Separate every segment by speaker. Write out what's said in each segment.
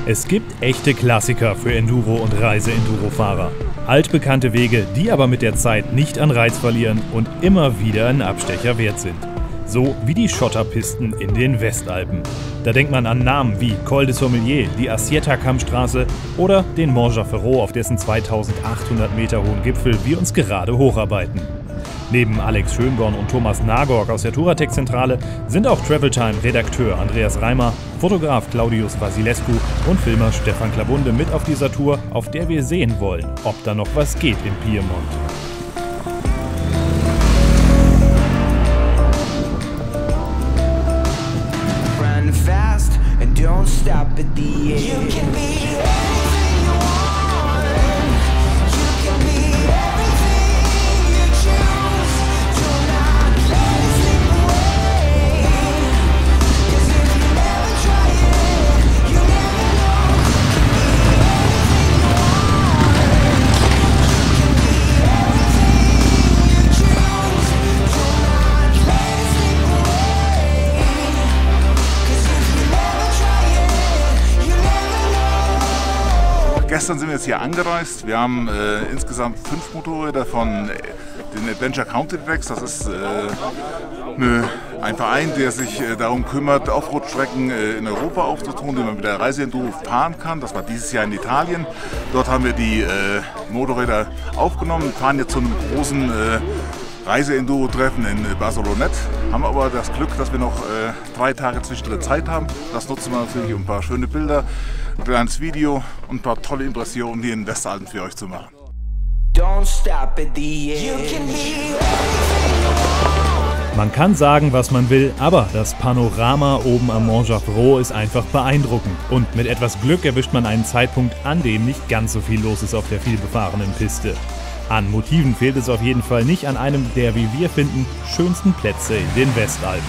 Speaker 1: Es gibt echte Klassiker für Enduro- und Reise-Enduro-Fahrer. Altbekannte Wege, die aber mit der Zeit nicht an Reiz verlieren und immer wieder einen Abstecher wert sind. So wie die Schotterpisten in den Westalpen. Da denkt man an Namen wie Col de Sommelier, die Assietta-Kammstraße oder den Mont Jafferot, auf dessen 2800 Meter hohen Gipfel wir uns gerade hocharbeiten. Neben Alex Schönborn und Thomas Nagork aus der Touratech-Zentrale sind auch Traveltime-Redakteur Andreas Reimer, Fotograf Claudius Vasilescu und Filmer Stefan Klabunde mit auf dieser Tour, auf der wir sehen wollen, ob da noch was geht im Piemont.
Speaker 2: Run fast and don't stop at the edge. You can be anything you want. You can be everything you choose. Do not let it slip away. 'Cause if you never try it, you never know. You can be everything you choose. Do not let it slip away. 'Cause if you never try it, you never know.
Speaker 3: Gestern sind wir jetzt hier angereist. Wir haben insgesamt 5 Motorräder von den Adventure Country Tracks. Das ist ein Verein, der sich darum kümmert, Offroad-Strecken in Europa aufzutun, die man mit der Reise-Enduro fahren kann. Das war dieses Jahr in Italien. Dort haben wir die Motorräder aufgenommen und fahren jetzt zu einem großen Reise-Enduro-Treffen in Barcelonette. Haben aber das Glück, dass wir noch 3 Tage zwischendrin Zeit haben. Das nutzen wir natürlich, um ein paar schöne Bilder, ein kleines Video und ein paar tolle Impressionen hier in den Westalpen für euch zu machen.
Speaker 2: Don't stop at the edge. You can be
Speaker 1: Man kann sagen, was man will, aber das Panorama oben am Mont Jafferot ist einfach beeindruckend. Und mit etwas Glück erwischt man einen Zeitpunkt, an dem nicht ganz so viel los ist auf der vielbefahrenen Piste. An Motiven fehlt es auf jeden Fall nicht an einem der, wie wir finden, schönsten Plätze in den Westalpen.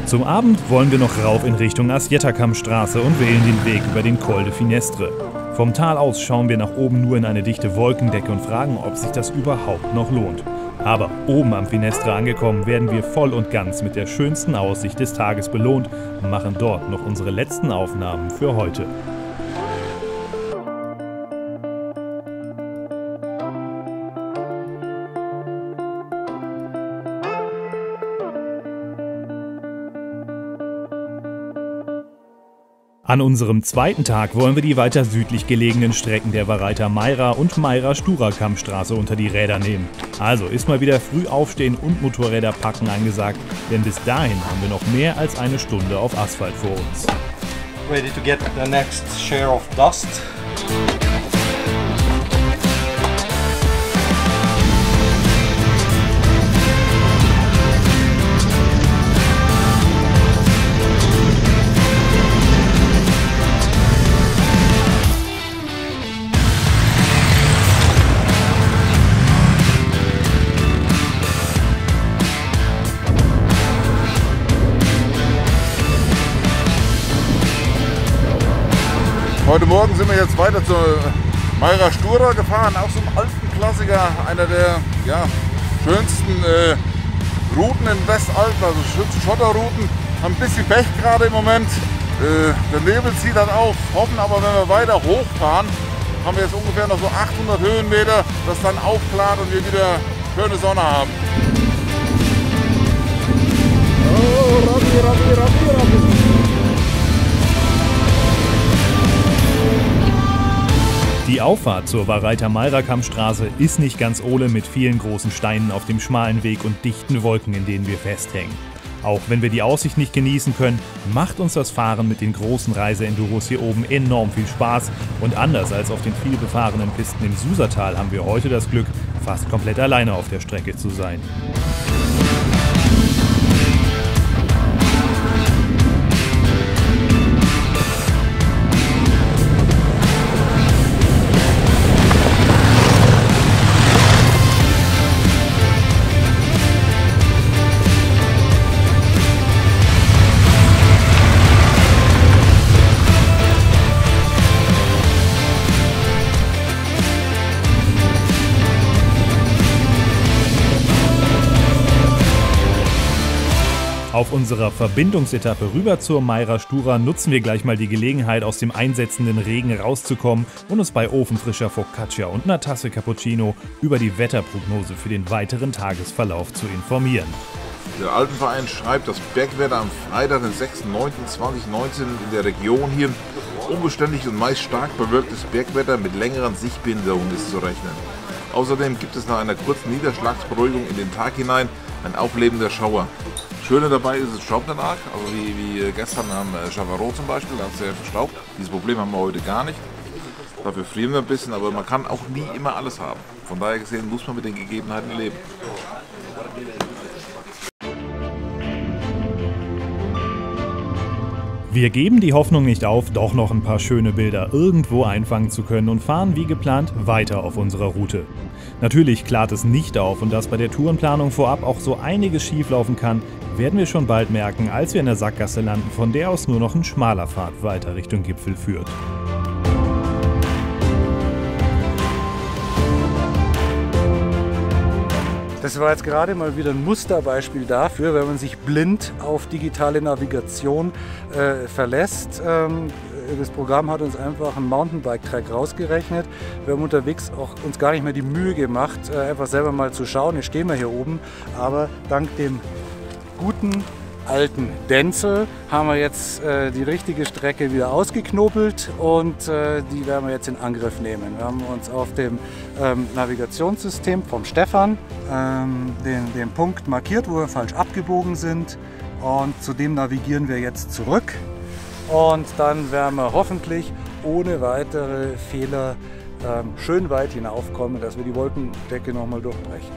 Speaker 1: Zum Abend wollen wir noch rauf in Richtung Assietta-Kammstraße und wählen den Weg über den Col de Finestre. Vom Tal aus schauen wir nach oben nur in eine dichte Wolkendecke und fragen, ob sich das überhaupt noch lohnt. Aber oben am Finestre angekommen, werden wir voll und ganz mit der schönsten Aussicht des Tages belohnt und machen dort noch unsere letzten Aufnahmen für heute. An unserem zweiten Tag wollen wir die weiter südlich gelegenen Strecken der Vareita Maira und Maira Stura Kammstraße unter die Räder nehmen. Also ist mal wieder früh aufstehen und Motorräder packen angesagt, denn bis dahin haben wir noch mehr als eine Stunde auf Asphalt vor uns.
Speaker 4: Ready to get the next share of dust.
Speaker 3: Heute Morgen sind wir jetzt weiter zur Maira Stura gefahren, auch so ein Alpenklassiker, einer der schönsten Routen in Westalpen, also schönsten Schotterrouten. Haben ein bisschen Pech gerade im Moment, der Nebel zieht dann auf, hoffen aber, wenn wir weiter hochfahren, haben wir jetzt ungefähr noch so 800 Höhenmeter, das dann aufklart und wir wieder schöne Sonne haben. Oh, Rabbi.
Speaker 1: Die Auffahrt zur Vareita Maira Kammstraße ist nicht ganz ohne, mit vielen großen Steinen auf dem schmalen Weg und dichten Wolken, in denen wir festhängen. Auch wenn wir die Aussicht nicht genießen können, macht uns das Fahren mit den großen Reise-Enduros hier oben enorm viel Spaß. Und anders als auf den viel befahrenen Pisten im Susatal haben wir heute das Glück, fast komplett alleine auf der Strecke zu sein. Auf unserer Verbindungsetappe rüber zur Mayra Stura nutzen wir gleich mal die Gelegenheit, aus dem einsetzenden Regen rauszukommen und uns bei ofenfrischer Focaccia und einer Tasse Cappuccino über die Wetterprognose für den weiteren Tagesverlauf zu informieren.
Speaker 3: Der Alpenverein schreibt, das Bergwetter am Freitag, den 6.9.2019 in der Region hier unbeständig und meist stark bewölktes Bergwetter mit längeren Sichtbehinderungen ist zu rechnen. Außerdem gibt es nach einer kurzen Niederschlagsberuhigung in den Tag hinein ein auflebender Schauer. Schöne dabei ist es staubt nicht arg, also wie gestern am Chavarot zum Beispiel, da hat es sehr verstaubt. Dieses Problem haben wir heute gar nicht. Dafür frieren wir ein bisschen, aber man kann auch nie immer alles haben. Von daher gesehen muss man mit den Gegebenheiten leben.
Speaker 1: Wir geben die Hoffnung nicht auf, doch noch ein paar schöne Bilder irgendwo einfangen zu können und fahren wie geplant weiter auf unserer Route. Natürlich klart es nicht auf und dass bei der Tourenplanung vorab auch so einiges schieflaufen kann, werden wir schon bald merken, als wir in der Sackgasse landen, von der aus nur noch ein schmaler Pfad weiter Richtung Gipfel führt.
Speaker 5: Das war jetzt gerade mal wieder ein Musterbeispiel dafür, wenn man sich blind auf digitale Navigation verlässt. Das Programm hat uns einfach einen Mountainbike-Track rausgerechnet. Wir haben unterwegs auch uns gar nicht mehr die Mühe gemacht, einfach selber mal zu schauen. Jetzt stehen wir hier oben, aber dank dem guten alten Denzel haben wir jetzt die richtige Strecke wieder ausgeknobelt und die werden wir jetzt in Angriff nehmen. Wir haben uns auf dem Navigationssystem vom Stefan den Punkt markiert, wo wir falsch abgebogen sind, und zu dem navigieren wir jetzt zurück und dann werden wir hoffentlich ohne weitere Fehler schön weit hinaufkommen, dass wir die Wolkendecke nochmal durchbrechen.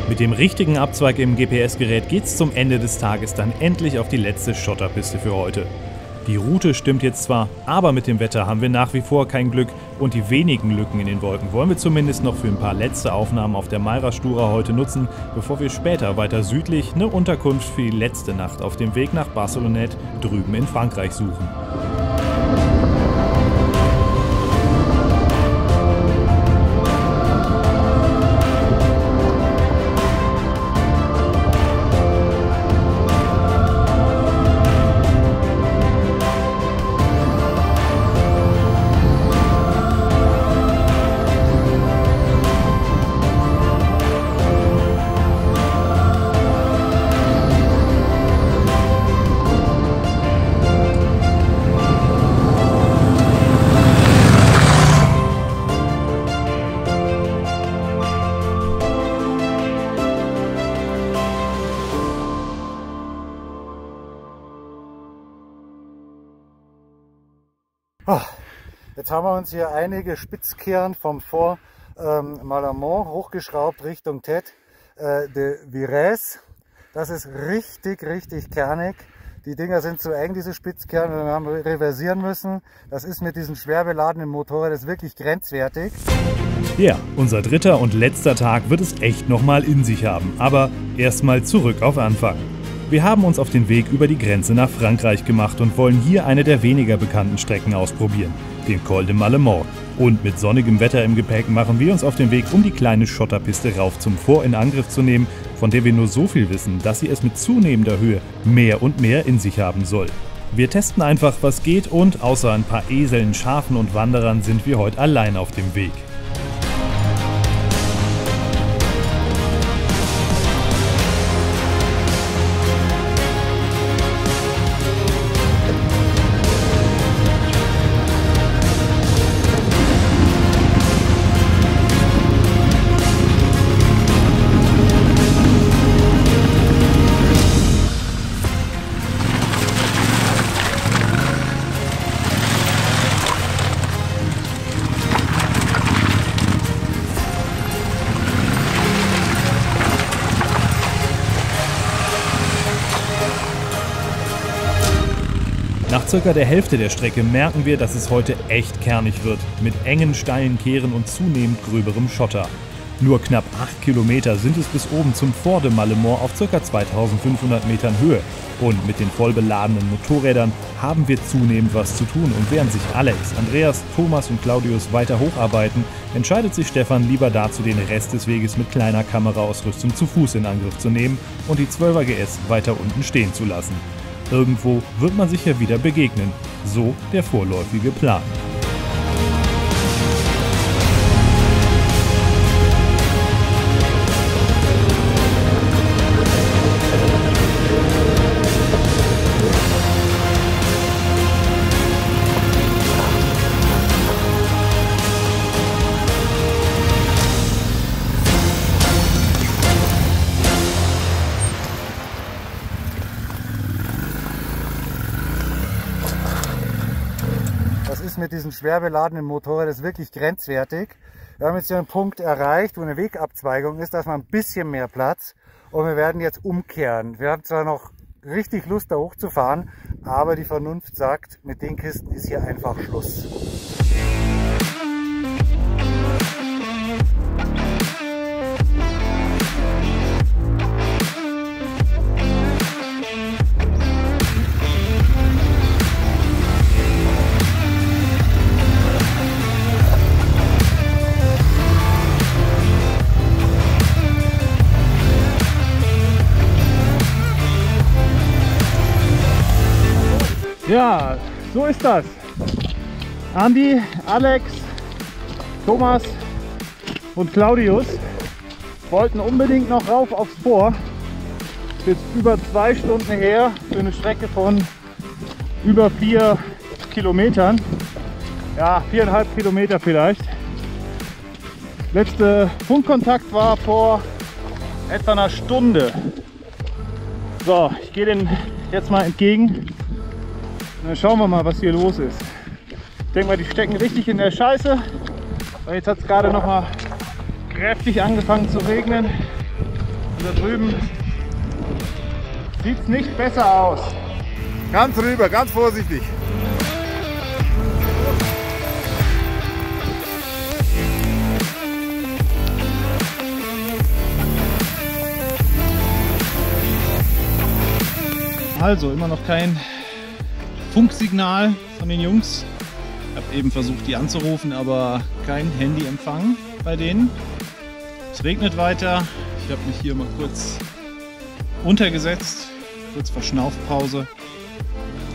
Speaker 1: Mit dem richtigen Abzweig im GPS-Gerät geht's zum Ende des Tages dann endlich auf die letzte Schotterpiste für heute. Die Route stimmt jetzt zwar, aber mit dem Wetter haben wir nach wie vor kein Glück und die wenigen Lücken in den Wolken wollen wir zumindest noch für ein paar letzte Aufnahmen auf der Mayra Stura heute nutzen, bevor wir später weiter südlich eine Unterkunft für die letzte Nacht auf dem Weg nach Barcelonnette drüben in Frankreich suchen.
Speaker 5: Jetzt haben wir uns hier einige Spitzkehren vom Fort Malamont hochgeschraubt Richtung Tête de Virès. Das ist richtig, richtig kernig. Die Dinger sind zu eng, diese Spitzkehren, wir haben reversieren müssen. Das ist mit diesem schwer beladenen Motorrad, das ist wirklich grenzwertig.
Speaker 1: Ja, unser dritter und letzter Tag wird es echt nochmal in sich haben. Aber erstmal zurück auf Anfang. Wir haben uns auf den Weg über die Grenze nach Frankreich gemacht und wollen hier eine der weniger bekannten Strecken ausprobieren, den Col de Malemort. Und mit sonnigem Wetter im Gepäck machen wir uns auf den Weg, um die kleine Schotterpiste rauf zum Fort in Angriff zu nehmen, von der wir nur so viel wissen, dass sie es mit zunehmender Höhe mehr und mehr in sich haben soll. Wir testen einfach, was geht, und außer ein paar Eseln, Schafen und Wanderern sind wir heute allein auf dem Weg. Nach circa der Hälfte der Strecke merken wir, dass es heute echt kernig wird, mit engen, steilen Kehren und zunehmend gröberem Schotter. Nur knapp 8 Kilometer sind es bis oben zum Fort de Malemort auf ca. 2500 Metern Höhe. Und mit den voll beladenen Motorrädern haben wir zunehmend was zu tun. Und während sich Alex, Andreas, Thomas und Claudius weiter hocharbeiten, entscheidet sich Stefan lieber dazu, den Rest des Weges mit kleiner Kameraausrüstung zu Fuß in Angriff zu nehmen und die 12er GS weiter unten stehen zu lassen. Irgendwo wird man sich ja wieder begegnen. So der vorläufige Plan.
Speaker 5: Mit diesen schwer beladenen Motorrädern ist wirklich grenzwertig. Wir haben jetzt hier einen Punkt erreicht, wo eine Wegabzweigung ist, da ist mal ein bisschen mehr Platz und wir werden jetzt umkehren. Wir haben zwar noch richtig Lust da hochzufahren, aber die Vernunft sagt, mit den Kisten ist hier einfach Schluss.
Speaker 1: Ja, so ist das. Andi, Alex, Thomas und Claudius wollten unbedingt noch rauf aufs Fort. Ist jetzt über 2 Stunden her für eine Strecke von über 4 Kilometern. Ja, 4,5 Kilometer vielleicht. Letzte Funkkontakt war vor etwa einer Stunde. So, ich gehe den jetzt mal entgegen. Dann schauen wir mal, was hier los ist. Ich denke mal, die stecken richtig in der Scheiße. Weil jetzt hat es gerade noch mal kräftig angefangen zu regnen. Und da drüben sieht es nicht besser aus.
Speaker 3: Ganz rüber, ganz vorsichtig.
Speaker 1: Also immer noch kein Funksignal von den Jungs. Ich habe eben versucht, die anzurufen, aber kein Handyempfang bei denen. Es regnet weiter. Ich habe mich hier mal kurz untergesetzt, kurz Verschnaufpause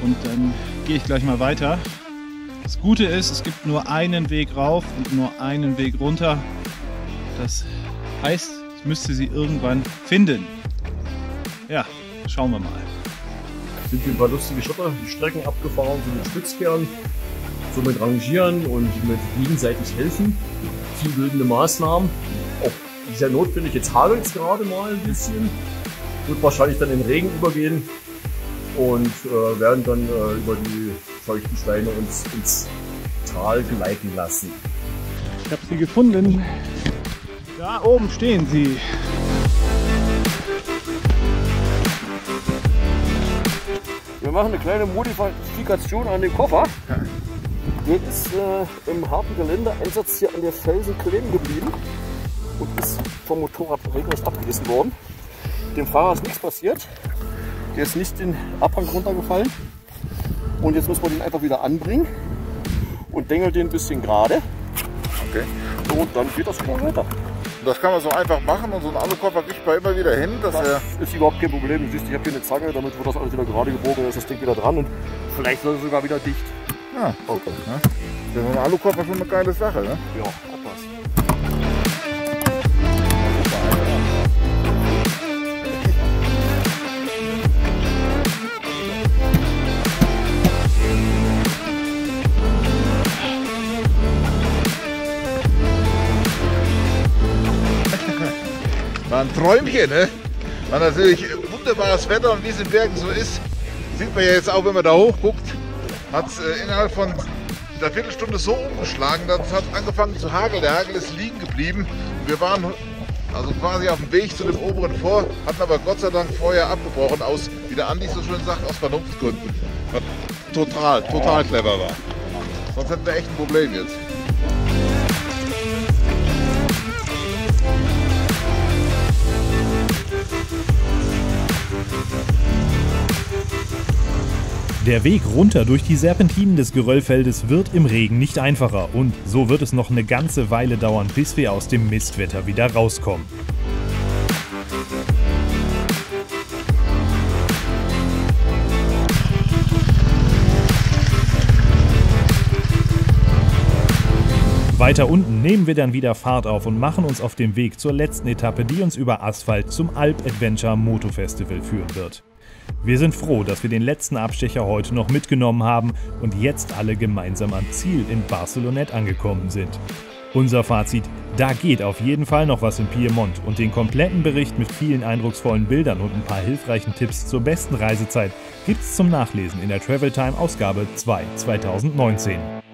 Speaker 1: und dann gehe ich gleich mal weiter. Das Gute ist, es gibt nur einen Weg rauf und nur einen Weg runter. Das heißt, ich müsste sie irgendwann finden. Ja, schauen wir mal.
Speaker 6: Sind wir ein paar lustige Schotterstrecken abgefahren, so mit Spitzkehren, so mit Rangieren und mit gegenseitig helfen. Teambildende Maßnahmen. Auch sehr notwendig. Jetzt hagelt es gerade mal ein bisschen. Wird wahrscheinlich dann in Regen übergehen und werden dann über die feuchten Steine uns ins Tal gleiten lassen.
Speaker 1: Ich habe sie gefunden. Da oben stehen sie.
Speaker 6: Wir machen eine kleine Modifikation an den Koffer. Der ist im harten Geländeeinsatz hier an der Felsen kleben geblieben und ist vom Motorrad regelrecht abgerissen worden. Dem Fahrer ist nichts passiert. Der ist nicht den Abhang runtergefallen. Und jetzt müssen wir den einfach wieder anbringen und dengeln den ein bisschen gerade.
Speaker 3: Okay.
Speaker 6: Und dann geht das klar weiter.
Speaker 3: Das kann man so einfach machen und so einen Alukoffer kriegt man immer wieder hin. Dass
Speaker 6: Das ist überhaupt kein Problem. Du siehst, ich habe hier eine Zange, damit wird das alles wieder gerade gebogen, dann ist das Ding wieder dran und vielleicht soll es sogar wieder dicht.
Speaker 3: ja, okay. Ne? Das ist ein Alukoffer schon eine geile Sache. Ne?
Speaker 6: Ja, hat was.
Speaker 3: War ein Träumchen, ne? War natürlich wunderbares Wetter und wie es in Bergen so ist, sieht man ja jetzt auch, wenn man da hochguckt, hat es innerhalb von einer Viertelstunde so umgeschlagen, dass es hat angefangen zu hageln. Der Hagel ist liegen geblieben. Wir waren also quasi auf dem Weg zu dem oberen Fort, hatten aber Gott sei Dank vorher abgebrochen, aus, wie der Andi so schön sagt, aus Vernunftsgründen. Was total clever war. Sonst hätten wir echt ein Problem jetzt.
Speaker 1: Der Weg runter durch die Serpentinen des Geröllfeldes wird im Regen nicht einfacher und so wird es noch eine ganze Weile dauern, bis wir aus dem Mistwetter wieder rauskommen. Weiter unten nehmen wir dann wieder Fahrt auf und machen uns auf den Weg zur letzten Etappe, die uns über Asphalt zum Alp Adventure Moto Festival führen wird. Wir sind froh, dass wir den letzten Abstecher heute noch mitgenommen haben und jetzt alle gemeinsam am Ziel in Barcelonnette angekommen sind. Unser Fazit: Da geht auf jeden Fall noch was in Piemont und den kompletten Bericht mit vielen eindrucksvollen Bildern und ein paar hilfreichen Tipps zur besten Reisezeit gibt's zum Nachlesen in der Travel Time Ausgabe 2 2019.